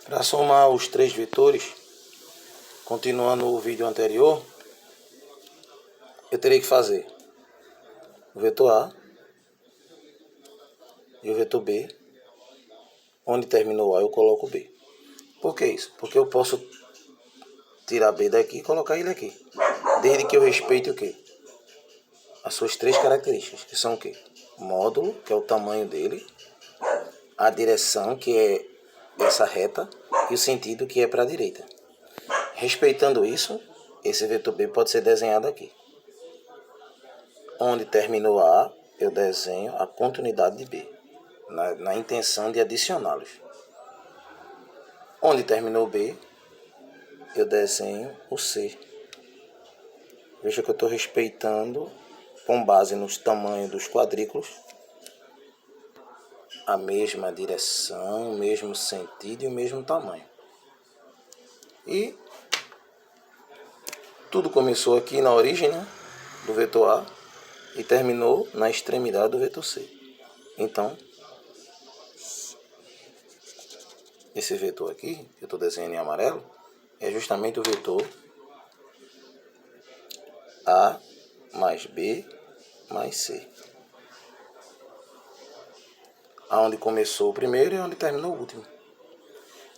Para somar os três vetores, continuando o vídeo anterior, eu terei que fazer o vetor A e o vetor B. Onde terminou A, eu coloco B. Por que isso? Porque eu posso tirar B daqui e colocar ele aqui. Desde que eu respeite o quê? As suas três características, que são o quê? O módulo, que é o tamanho dele, a direção, que é essa reta, e o sentido, que é para a direita. Respeitando isso, esse vetor B pode ser desenhado aqui. Onde terminou A, eu desenho a continuidade de B, na intenção de adicioná-los. Onde terminou B, eu desenho o C. Veja que eu estou respeitando, com base nos tamanhos dos quadrículos, a mesma direção, o mesmo sentido e o mesmo tamanho. E tudo começou aqui na origem, né, do vetor A e terminou na extremidade do vetor C. Então, esse vetor aqui, que eu estou desenhando em amarelo, é justamente o vetor A mais B mais C. Aonde começou o primeiro e onde terminou o último.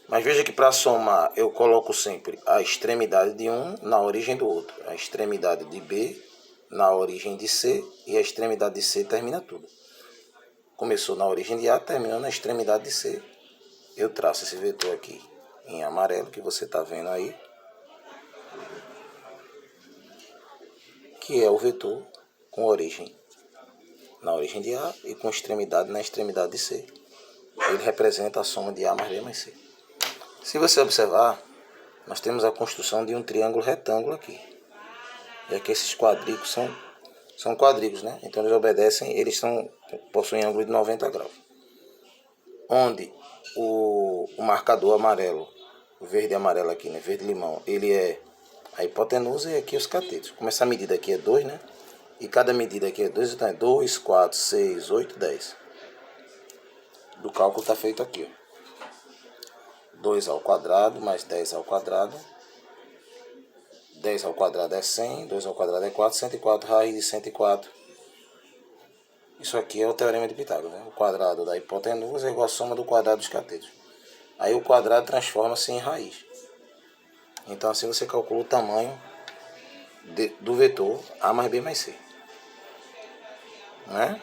Mas veja que para somar eu coloco sempre a extremidade de um na origem do outro. A extremidade de B na origem de C e a extremidade de C termina tudo. Começou na origem de A, terminou na extremidade de C. Eu traço esse vetor aqui em amarelo, que você está vendo aí, que é o vetor com origem na origem de A e com extremidade na extremidade de C. Ele representa a soma de A mais B mais C. Se você observar, nós temos a construção de um triângulo retângulo aqui. E aqui esses quadrículos são quadrículos, né? Então eles obedecem, possuem ângulo de 90 graus. Onde o marcador amarelo, o verde e amarelo aqui, né? Verde limão, ele é a hipotenusa e aqui os catetos. Como essa medida aqui é 2, né? E cada medida aqui é 2, então é 2, 4, 6, 8, 10. Do cálculo está feito aqui, ó. 2 ao quadrado mais 10 ao quadrado. 10 ao quadrado é 100, 2 ao quadrado é 4, 104, raiz de 104. Isso aqui é o teorema de Pitágoras, né? O quadrado da hipotenusa é igual à soma do quadrado dos catetos. Aí o quadrado transforma-se em raiz. Então assim você calcula o tamanho do vetor A mais B mais C. Né?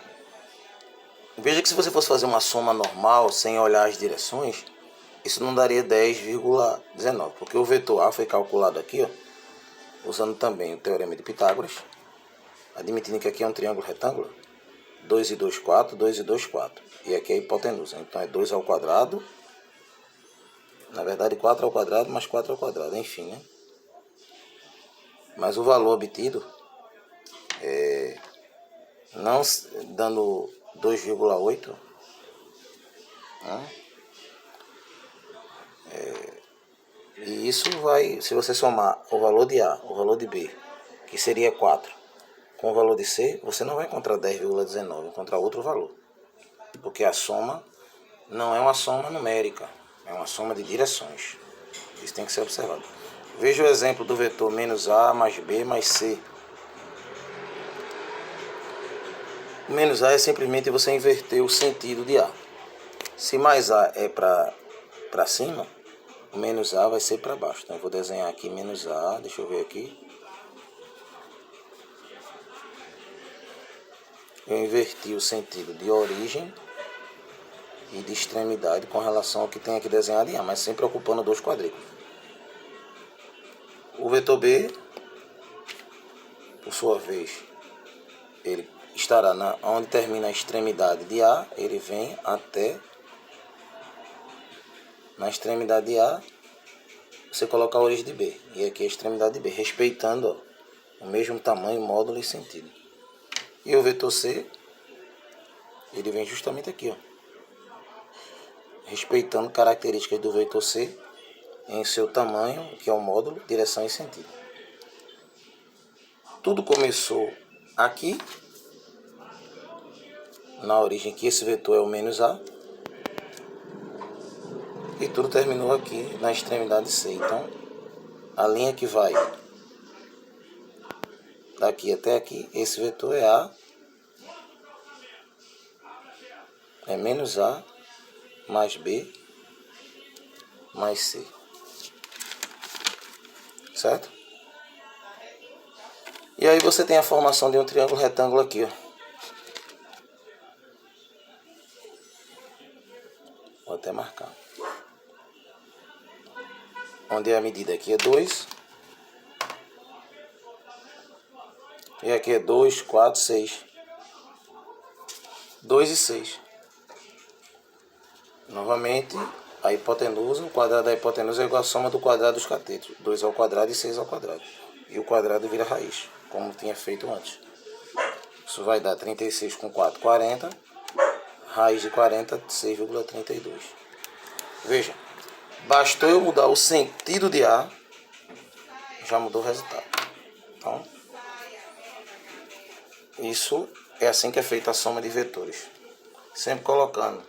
Veja que se você fosse fazer uma soma normal, sem olhar as direções, isso não daria 10,19, porque o vetor A foi calculado aqui, ó, usando também o teorema de Pitágoras, admitindo que aqui é um triângulo retângulo, 2 e 2, 4, 2 e 2, 4. E aqui é a hipotenusa, então é 2 ao quadrado, na verdade 4 ao quadrado mais 4 ao quadrado, enfim, né? Mas o valor obtido, não dando 2,8, né? E isso vai, se você somar o valor de A, o valor de B, que seria 4, com o valor de C, você não vai encontrar 10,19, vai encontrar outro valor. Porque a soma não é uma soma numérica, é uma soma de direções. Isso tem que ser observado. Veja o exemplo do vetor menos A mais B mais C. O menos A é simplesmente você inverter o sentido de A. Se mais A é para cima, o menos A vai ser para baixo. Então eu vou desenhar aqui menos A, deixa eu ver aqui. Eu inverti o sentido de origem e de extremidade com relação ao que tem aqui desenhado em A, mas sempre ocupando dois quadrículos. O vetor B, por sua vez, ele estará onde termina a extremidade de A, ele vem até na extremidade de A, você coloca a origem de B, e aqui a extremidade de B, respeitando, ó, o mesmo tamanho, módulo e sentido. E o vetor C, ele vem justamente aqui, ó, respeitando características do vetor C em seu tamanho, que é o módulo, direção e sentido. Tudo começou aqui, na origem, que esse vetor é o menos A, e tudo terminou aqui na extremidade C. Então, a linha que vai daqui até aqui, esse vetor é A, é menos A, mais B, mais C. Certo? E aí você tem a formação de um triângulo retângulo aqui, ó. Vou até marcar. Onde a medida aqui é 2. E aqui é 2, 4, 6. 2 e 6. Novamente, a hipotenusa, o quadrado da hipotenusa é igual à soma do quadrado dos catetos. 2 ao quadrado e 6 ao quadrado. E o quadrado vira raiz, como tinha feito antes. Isso vai dar 36 com 4, 40. Raiz de 40, 6,32. Veja, bastou eu mudar o sentido de A, já mudou o resultado. Então, isso é assim que é feita a soma de vetores. Sempre colocando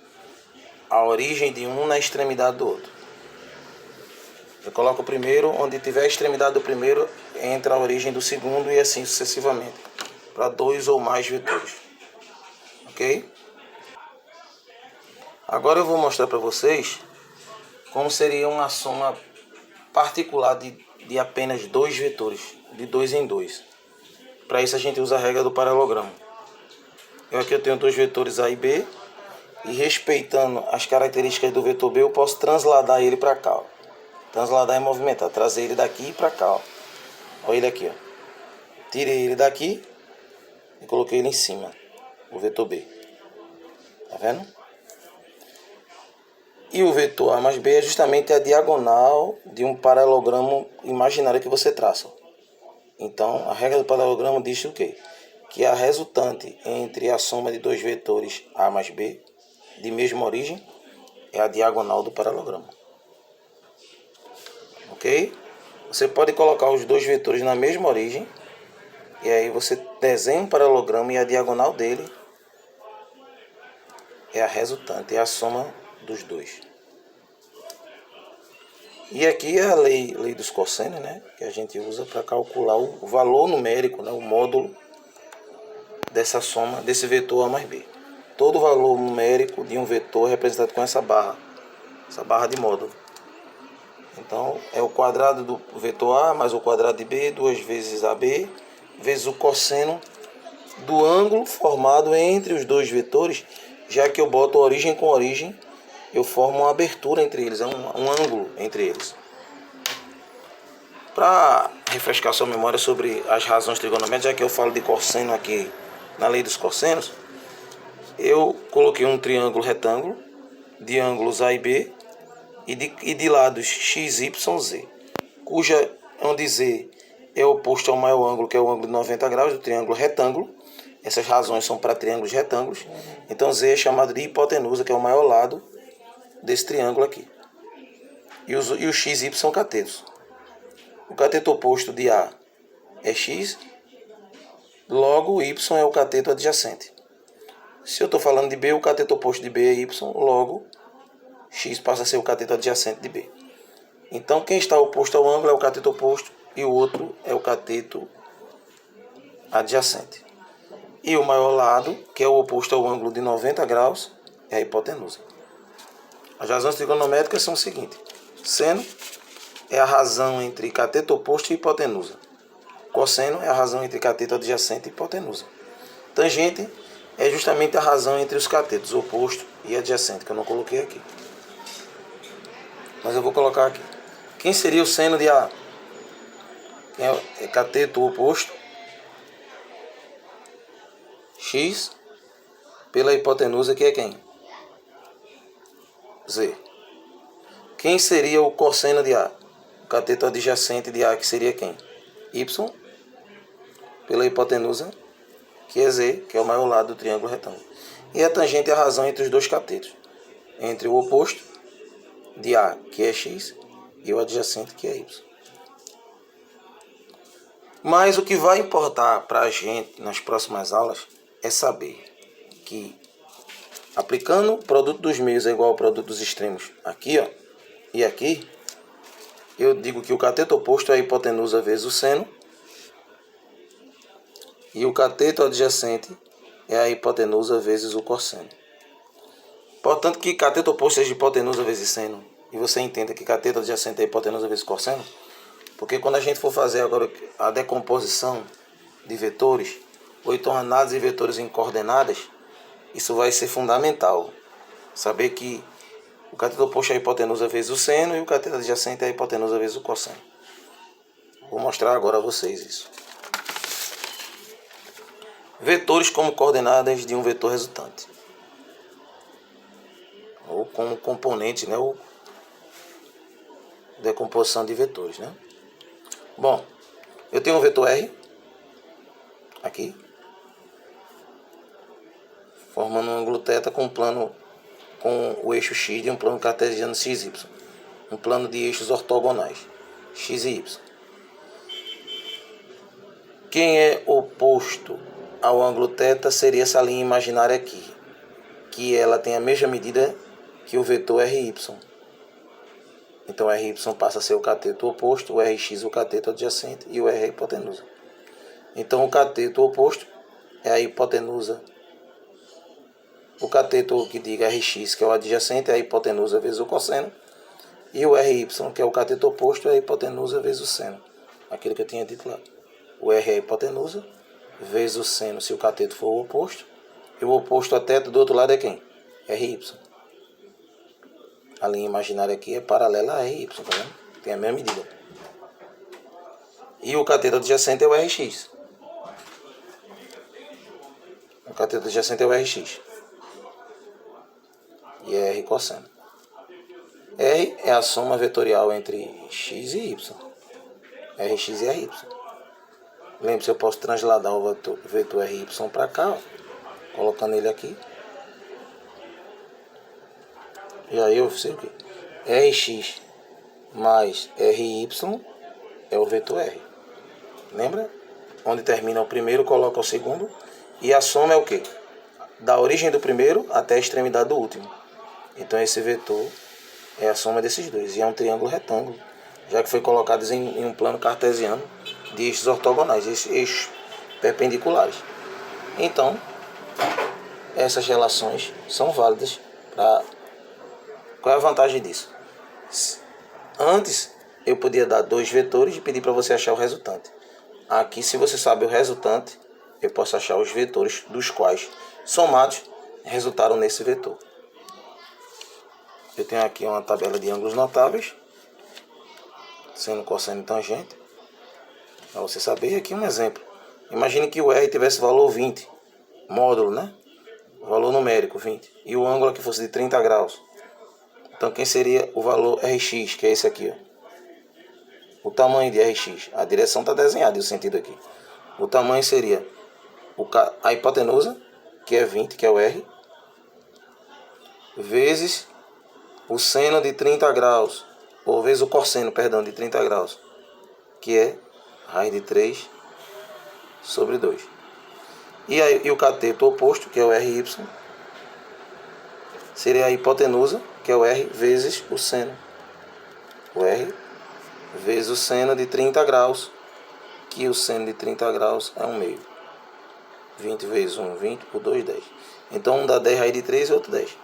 a origem de um na extremidade do outro. Eu coloco o primeiro, onde tiver a extremidade do primeiro, entra a origem do segundo e assim sucessivamente, para 2 ou mais vetores. Ok? Agora eu vou mostrar para vocês como seria uma soma particular de apenas 2 vetores, de 2 em 2. Para isso a gente usa a regra do paralelogramo. Aqui eu tenho 2 vetores A e B, e respeitando as características do vetor B, eu posso transladar ele para cá. Ó. Transladar é movimentar, trazer ele daqui para cá. Ó. Olha ele aqui. Ó. Tirei ele daqui e coloquei ele em cima, o vetor B. Tá vendo? E o vetor A mais B é justamente a diagonal de um paralelogramo imaginário que você traça. Então, a regra do paralelogramo diz o quê? Que a resultante entre a soma de 2 vetores A mais B, de mesma origem, é a diagonal do paralelogramo. Ok? Você pode colocar os 2 vetores na mesma origem, e aí você desenha um paralelogramo e a diagonal dele é a resultante, é a soma dos 2. E aqui é a lei dos cossenos, né, que a gente usa para calcular o valor numérico, né, o módulo dessa soma, desse vetor A mais B. Todo valor numérico de um vetor é representado com essa barra de módulo. Então, é o quadrado do vetor A mais o quadrado de B, 2 vezes AB, vezes o cosseno do ângulo formado entre os 2 vetores, já que eu boto origem com origem, eu formo uma abertura entre eles, é um ângulo entre eles. Para refrescar sua memória sobre as razões trigonométricas, já que eu falo de cosseno aqui na lei dos cossenos, eu coloquei um triângulo retângulo de ângulos A e B e de lados x, y, z, onde z é oposto ao maior ângulo, que é o ângulo de 90 graus do triângulo retângulo. Essas razões são para triângulos retângulos. Então z é chamado de hipotenusa, que é o maior lado desse triângulo aqui. E os x e y são catetos. O cateto oposto de A é x, logo y é o cateto adjacente. Se eu estou falando de B, o cateto oposto de B é y, logo x passa a ser o cateto adjacente de B. Então quem está oposto ao ângulo é o cateto oposto e o outro é o cateto adjacente. E o maior lado, que é o oposto ao ângulo de 90 graus, é a hipotenusa. As razões trigonométricas são o seguinte: seno é a razão entre cateto oposto e hipotenusa. Cosseno é a razão entre cateto adjacente e hipotenusa. Tangente é justamente a razão entre os catetos oposto e adjacente, que eu não coloquei aqui. Mas eu vou colocar aqui. Quem seria o seno de A? É cateto oposto, x, pela hipotenusa, que é quem? Z. Quem seria o cosseno de A? O cateto adjacente de A, que seria quem? Y, pela hipotenusa, que é Z, que é o maior lado do triângulo retângulo. E a tangente é a razão entre os 2 catetos, entre o oposto de A, que é x, e o adjacente, que é y. Mas o que vai importar para a gente nas próximas aulas é saber que, aplicando o produto dos meios é igual ao produto dos extremos aqui, ó, e aqui, eu digo que o cateto oposto é a hipotenusa vezes o seno, e o cateto adjacente é a hipotenusa vezes o cosseno. Portanto, que cateto oposto seja hipotenusa vezes seno, e você entenda que cateto adjacente é hipotenusa vezes cosseno, porque quando a gente for fazer agora a decomposição de vetores, ou então análise de vetores em coordenadas, isso vai ser fundamental. Saber que o cateto oposto é a hipotenusa vezes o seno e o cateto adjacente é a hipotenusa vezes o cosseno. Vou mostrar agora a vocês isso. Vetores como coordenadas de um vetor resultante, ou como componente, né, ou decomposição de vetores, né? Bom, eu tenho um vetor R aqui, formando um ângulo θ com um plano com o eixo x de um plano cartesiano xy, um plano de eixos ortogonais x e y. Quem é oposto ao ângulo θ seria essa linha imaginária aqui, que ela tem a mesma medida que o vetor RY. Então RY passa a ser o cateto oposto, o RX o cateto adjacente e o R é a hipotenusa. Então o cateto oposto é a hipotenusa. O cateto que diga RX, que é o adjacente, é a hipotenusa vezes o cosseno. E o RY, que é o cateto oposto, é a hipotenusa vezes o seno. Aquilo que eu tinha dito lá. O R é a hipotenusa vezes o seno, se o cateto for o oposto. E o oposto a θ do outro lado é quem? RY. A linha imaginária aqui é paralela a RY, tá vendo? Tem a mesma medida. E o cateto adjacente é o RX. O cateto adjacente é o RX. E é R cosseno. R é a soma vetorial entre x e y. Rx e ry. Lembre-se, eu posso transladar o vetor ry para cá, ó, colocando ele aqui. E aí eu sei o que? Rx mais ry é o vetor R. Lembra? Onde termina o primeiro, coloca o segundo. E a soma é o que? Da origem do primeiro até a extremidade do último. Então esse vetor é a soma desses dois. E é um triângulo retângulo, já que foi colocado em um plano cartesiano de eixos ortogonais, eixos perpendiculares. Então, essas relações são válidas para... Qual é a vantagem disso? Antes, eu podia dar dois vetores e pedir para você achar o resultante. Aqui, se você sabe o resultante, eu posso achar os vetores dos quais, somados, resultaram nesse vetor. Eu tenho aqui uma tabela de ângulos notáveis, seno, cosseno e tangente. Para você saber, aqui um exemplo. Imagine que o R tivesse valor 20, módulo, né? Valor numérico 20. E o ângulo aqui fosse de 30 graus. Então quem seria o valor Rx, que é esse aqui, ó? O tamanho de Rx. A direção está desenhada e o sentido aqui. O tamanho seria a hipotenusa, que é 20, que é o R, vezes o seno de 30 graus, ou vezes o cosseno, perdão, de 30 graus, que é raiz de 3 sobre 2. E o cateto oposto, que é o RY, seria a hipotenusa, que é o R, vezes o seno. O R vezes o seno de 30 graus, que o seno de 30 graus é 1 meio. 20 vezes 1, 20, por 2, 10. Então um dá 10 raiz de 3 e outro 10.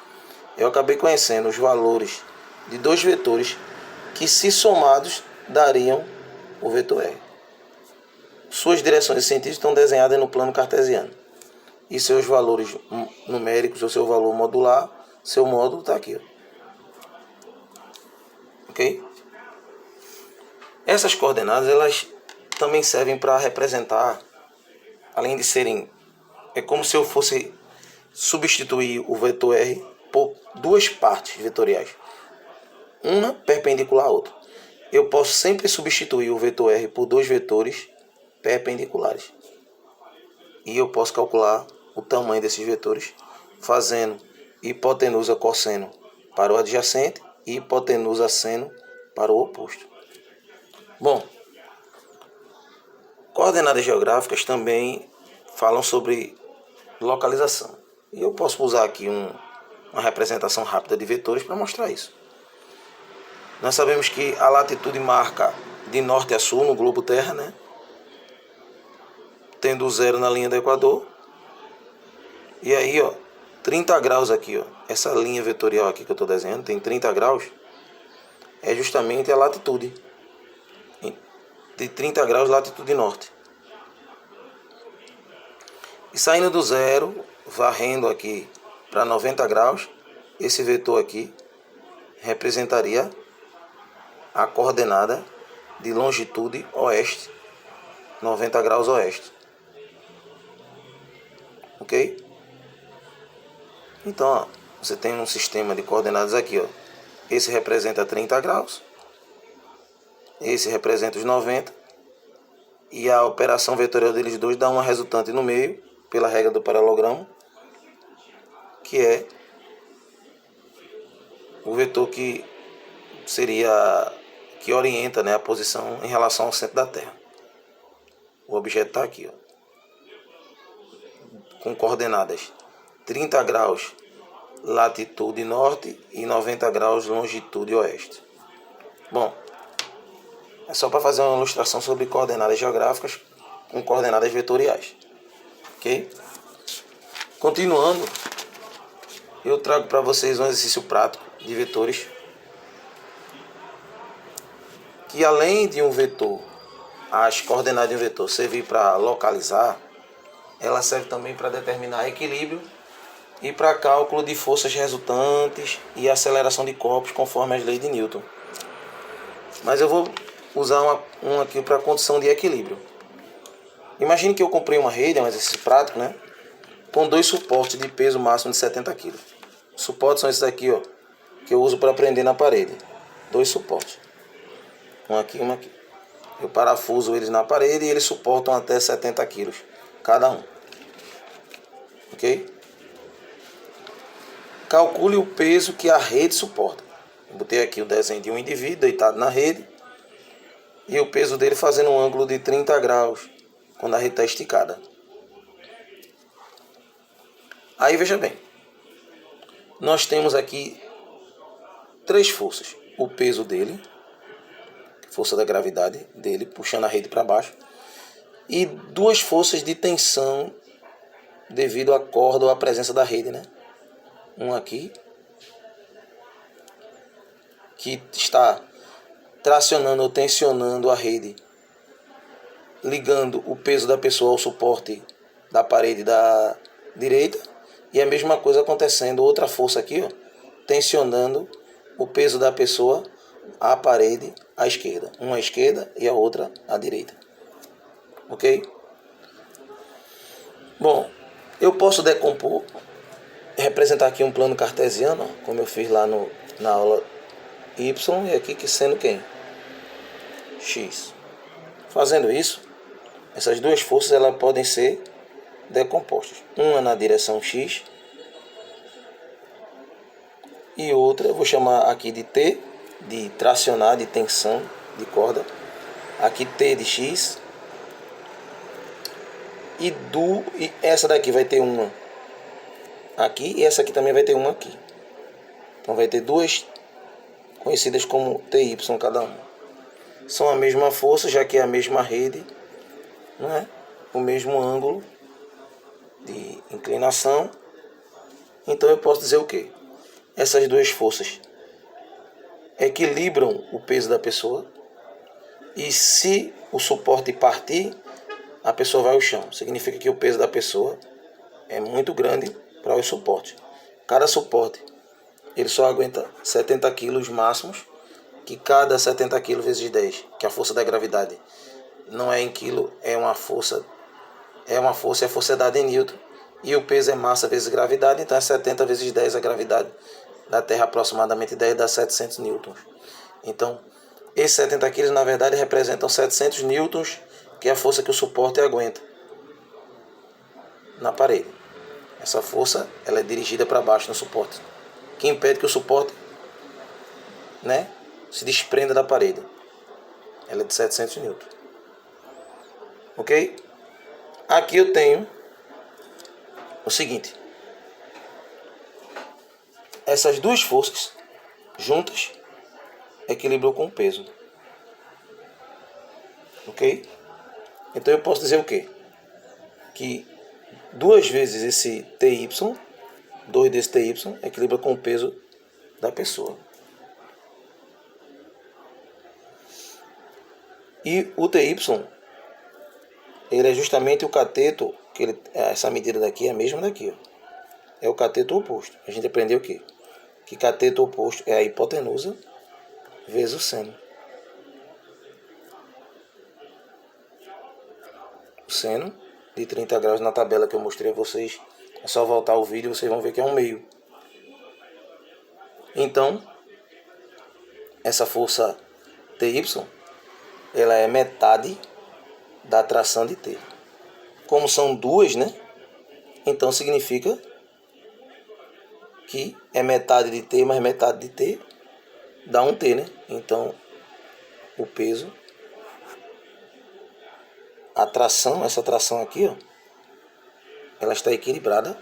Eu acabei conhecendo os valores de dois vetores que, se somados, dariam o vetor R. Suas direções e sentidos estão desenhadas no plano cartesiano. E seus valores numéricos, ou seu valor modular, seu módulo está aqui, ó. Ok? Essas coordenadas, elas também servem para representar, além de serem... É como se eu fosse substituir o vetor R por duas partes vetoriais, uma perpendicular à outra. Eu posso sempre substituir o vetor R por dois vetores perpendiculares. E eu posso calcular o tamanho desses vetores fazendo hipotenusa cosseno para o adjacente e hipotenusa seno para o oposto. Bom, coordenadas geográficas também falam sobre localização. E eu posso usar aqui uma representação rápida de vetores para mostrar isso. Nós sabemos que a latitude marca de norte a sul no globo Terra, né? Tendo o zero na linha do Equador. E aí, ó, 30 graus aqui, ó. Essa linha vetorial aqui que eu estou desenhando tem 30 graus. É justamente a latitude. De 30 graus, latitude norte. E saindo do zero, varrendo aqui para 90 graus, esse vetor aqui representaria a coordenada de longitude oeste, 90 graus oeste. Ok? Então, ó, você tem um sistema de coordenadas aqui, ó. Esse representa 30 graus, esse representa os 90, e a operação vetorial deles dois dá uma resultante no meio, pela regra do paralelogramo, que é o vetor que seria, que orienta, né, a posição em relação ao centro da Terra. O objeto está aqui, ó, com coordenadas 30 graus latitude norte e 90 graus longitude oeste. Bom, é só para fazer uma ilustração sobre coordenadas geográficas com coordenadas vetoriais. Ok? Continuando, eu trago para vocês um exercício prático de vetores, que além de um vetor, as coordenadas de um vetor servir para localizar, ela serve também para determinar equilíbrio e para cálculo de forças resultantes e aceleração de corpos conforme as leis de Newton. Mas eu vou usar uma aqui para condição de equilíbrio. Imagine que eu comprei uma rede, é um exercício prático, né? Com dois suportes de peso máximo de 70 kg. Os suportes são esses aqui, ó, que eu uso para prender na parede. Dois suportes. Um aqui e um aqui. Eu parafuso eles na parede e eles suportam até 70 kg cada um. Ok? Calcule o peso que a rede suporta. Eu botei aqui o desenho de um indivíduo deitado na rede e o peso dele fazendo um ângulo de 30 graus quando a rede está esticada. Aí veja bem, nós temos aqui três forças. O peso dele, força da gravidade dele puxando a rede para baixo, e duas forças de tensão devido à corda ou à presença da rede, né? Um aqui, que está tracionando ou tensionando a rede, ligando o peso da pessoa ao suporte da parede da direita, e a mesma coisa acontecendo, outra força aqui, ó, tensionando o peso da pessoa à parede à esquerda, uma à esquerda e a outra à direita. Ok? Bom, eu posso decompor, representar aqui um plano cartesiano, ó, como eu fiz lá na aula Y, e aqui que sendo quem? X. Fazendo isso, essas duas forças elas podem ser decompostas. Uma na direção X e outra, eu vou chamar aqui de T, de tracionar, de tensão, de corda. Aqui T de X. E essa daqui vai ter uma aqui e essa aqui também vai ter uma aqui. Então vai ter duas conhecidas como TY cada uma. São a mesma força, já que é a mesma rede, não é? O mesmo ângulo de inclinação. Então eu posso dizer o quê? Essas duas forças equilibram o peso da pessoa, e se o suporte partir, a pessoa vai ao chão. Significa que o peso da pessoa é muito grande para os suportes. Cada suporte ele só aguenta 70 kg máximos, que cada 70 kg vezes 10, que é a força da gravidade não é em quilo, é uma força, e a força é dada em Newton, e o peso é massa vezes gravidade, então é 70 vezes 10 a gravidade da Terra, aproximadamente 10 dá 700 newtons. Então, esses 70 kg na verdade representam 700 newtons, que é a força que o suporte aguenta na parede. Essa força ela é dirigida para baixo no suporte, que impede que o suporte, né, se desprenda da parede. Ela é de 700 newtons. Ok? Aqui eu tenho o seguinte: essas duas forças juntas, equilibrou com o peso. Ok? Então eu posso dizer o quê? Que 2 vezes esse TY, 2 desse TY, equilibra com o peso da pessoa. E o TY, ele é justamente o cateto, essa medida daqui é a mesma daqui, ó. É o cateto oposto. A gente aprendeu o quê? Que cateto oposto é a hipotenusa vezes o seno. O seno de 30 graus na tabela que eu mostrei a vocês. É só voltar o vídeo e vocês vão ver que é 1/2. Então, essa força TY, ela é metade da tração de T. Como são duas, né? Então significa que é metade de T mais metade de T dá 1T, né? Então, o peso, a tração, essa tração aqui, ó, ela está equilibrada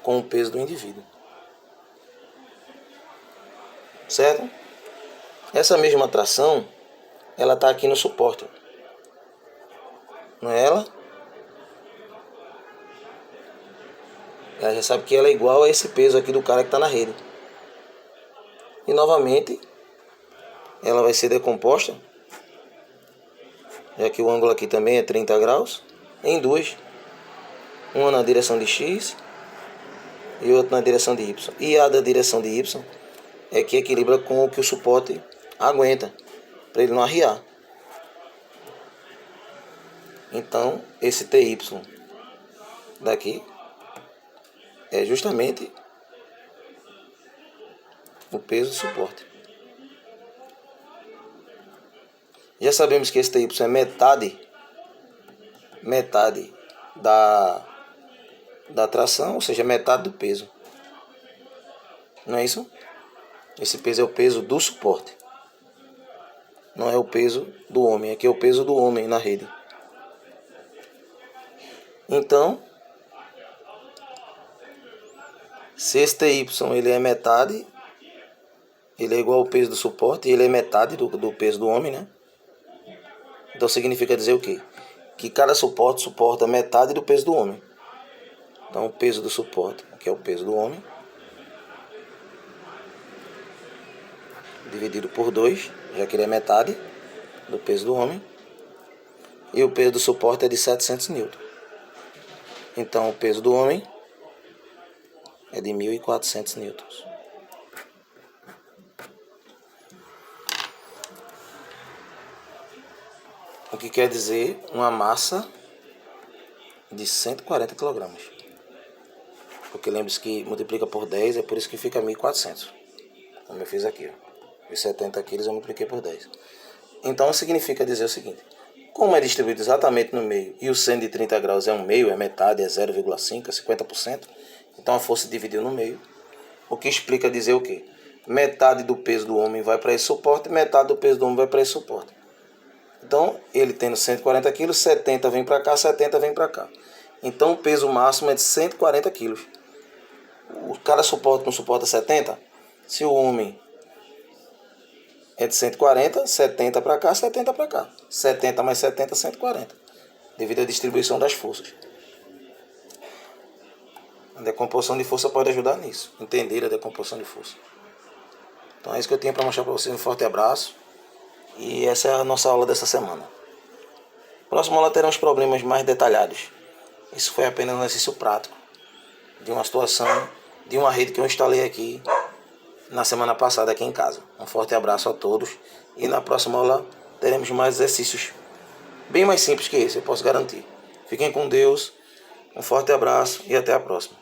com o peso do indivíduo. Certo? Essa mesma tração, ela está aqui no suporte. Não é ela? Ela já sabe que ela é igual a esse peso aqui do cara que está na rede. E novamente, ela vai ser decomposta, já que o ângulo aqui também é 30 graus, em duas. Uma na direção de X e outra na direção de Y. E a da direção de Y é que equilibra com o que o suporte aguenta, para ele não arriar. Então, esse TY daqui é justamente o peso do suporte. Já sabemos que esse TY é metade da tração, ou seja, metade do peso. Não é isso? Esse peso é o peso do suporte. Não é o peso do homem. Aqui é o peso do homem na rede. Então, se esse TY ele é metade, ele é igual ao peso do suporte, e ele é metade do peso do homem, né? Então significa dizer o quê? Que cada suporte suporta metade do peso do homem. Então o peso do suporte, que é o peso do homem, dividido por 2, já que ele é metade do peso do homem. E o peso do suporte é de 700 N. Então o peso do homem é de 1.400 N. O que quer dizer uma massa de 140 kg. Porque lembre-se que multiplica por 10, é por isso que fica 1.400. Como eu fiz aqui, ó. Os 70 kg eu multipliquei por 10. Então significa dizer o seguinte: como é distribuído exatamente no meio e o seno de 30 graus é 1/2, é metade, é 0,5, é 50%, então a força dividiu no meio. O que explica dizer o quê? Metade do peso do homem vai para esse suporte, metade do peso do homem vai para esse suporte. Então, ele tendo 140 kg, 70 vem para cá, 70 vem para cá. Então, o peso máximo é de 140 kg. O cara suporte não suporta 70? Se o homem é de 140, 70 para cá, 70 para cá. 70 mais 70, 140. Devido à distribuição das forças. A decomposição de força pode ajudar nisso. Entender a decomposição de força. Então é isso que eu tinha para mostrar para vocês. Um forte abraço. E essa é a nossa aula dessa semana. Próxima aula teremos problemas mais detalhados. Isso foi apenas um exercício prático de uma situação, de uma rede que eu instalei aqui na semana passada aqui em casa. Um forte abraço a todos. E na próxima aula teremos mais exercícios bem mais simples que esse, eu posso garantir. Fiquem com Deus. Um forte abraço e até a próxima.